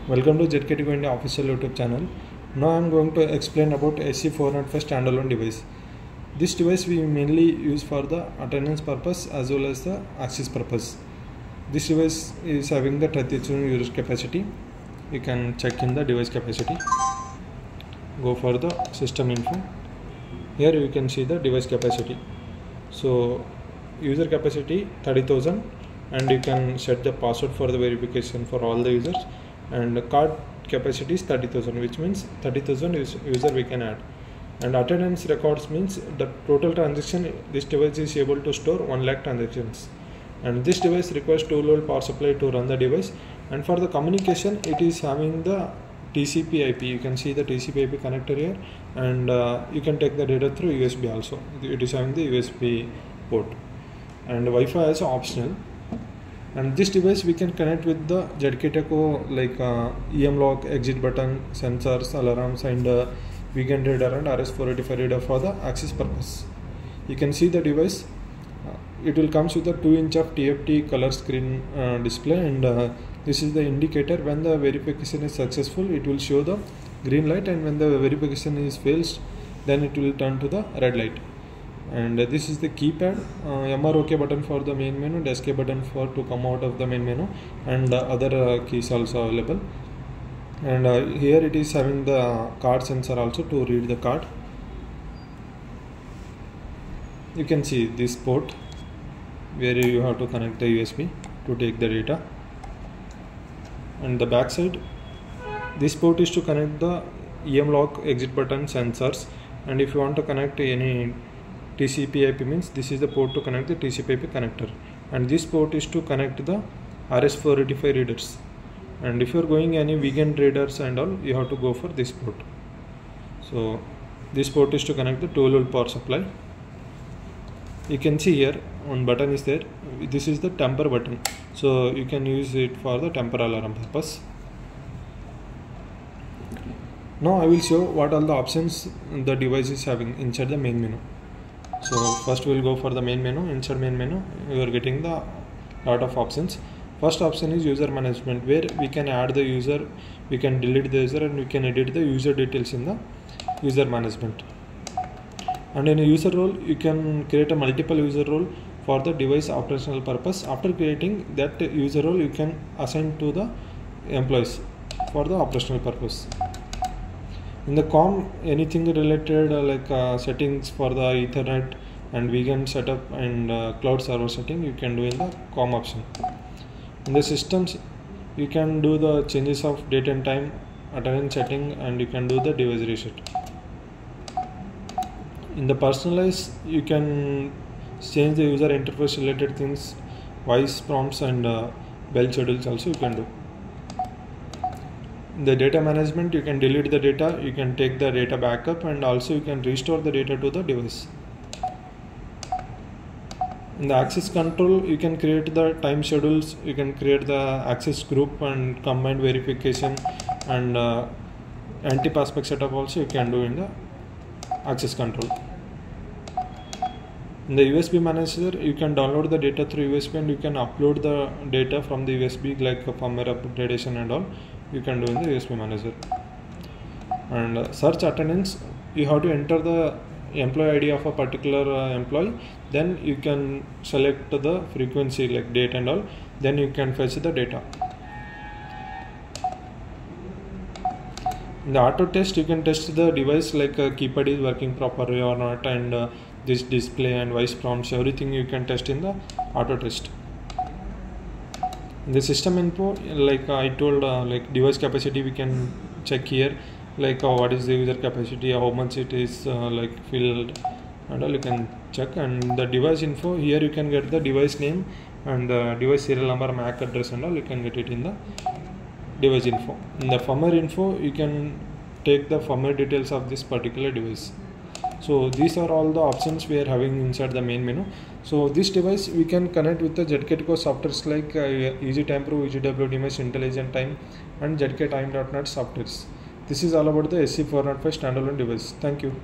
Welcome to ZKTeco India official YouTube channel. Now I am going to explain about SC405 standalone device. This device we mainly use for the attendance purpose as well as the access purpose. This device is having the 30,000 user capacity. You can check in the device capacity. Go for the system info. Here you can see the device capacity. So user capacity 30,000, and you can set the password for the verification for all the users, and the card capacity is 30,000, which means 30,000 user we can add. And attendance records means the total transaction this device is able to store 1 lakh transactions, and this device requires 2-volt power supply to run the device. And for the communication, it is having the TCP/IP. You can see the TCP/IP connector here, and you can take the data through USB also. It is having the USB port, and Wi-Fi is optional. And this device we can connect with the ZKTeco like EM lock, exit button, sensors, alarms, and weekend reader and RS485 reader for the access purpose. You can see the device. It will comes with a 2-inch of TFT color screen display, and this is the indicator. When the verification is successful, it will show the green light, and when the verification is fails, then it will turn to the red light. And this is the keypad, MROK button for the main menu, escape button for to come out of the main menu, and other keys also available. And here it is having the card sensor also to read the card. You can see this port where you have to connect the USB to take the data. And the back side, this port is to connect the EM lock, exit button, sensors. And if you want to connect any TCP/IP means this is the port to connect the TCP/IP connector, and this port is to connect the RS485 readers. And if you are going any weekend readers and all, you have to go for this port. So this port is to connect the 12-volt power supply. You can see here one button is there. This is the temper button, so you can use it for the temper alarm purpose. Now I will show what all the options the device is having inside the main menu. So first we will go for the main menu. Inside main menu you are getting the lot of options. First option is user management, where we can add the user, we can delete the user, and we can edit the user details in the user management. And in a user role, you can create a multiple user role for the device operational purpose. After creating that user role, you can assign to the employees for the operational purpose. In the COM, anything related like settings for the Ethernet and weekend setup and cloud server setting, you can do in the COM option. In the systems, you can do the changes of date and time, attendance setting, and you can do the device reset. In the personalize, you can change the user interface related things, voice prompts, and bell schedules also you can do. In the data management, you can delete the data, you can take the data backup, and also you can restore the data to the device. In the access control, you can create the time schedules, you can create the access group and combined verification, and anti-passback setup also you can do in the access control. In the USB manager, you can download the data through USB, and you can upload the data from the USB like firmware upgradation and all you can do in the USB manager. And search attendance, you have to enter the employee ID of a particular employee, then you can select the frequency like date and all, then you can fetch the data. In the auto test, you can test the device like keypad is working properly or not, and this display and voice prompts, everything you can test in the auto test. In the system info, like I told, like device capacity we can check here, like what is the user capacity, how much it is like filled, and all you can check. And the device info, here you can get the device name and the device serial number, MAC address, and all you can get it in the device info. In the firmware info, you can take the firmware details of this particular device. So these are all the options we are having inside the main menu. So this device we can connect with the ZKTeco softwares like Easy Time Pro, EasyWDMS, Intelligent Time, and ZKTime.net softwares. This is all about the SC405 standalone device. Thank you.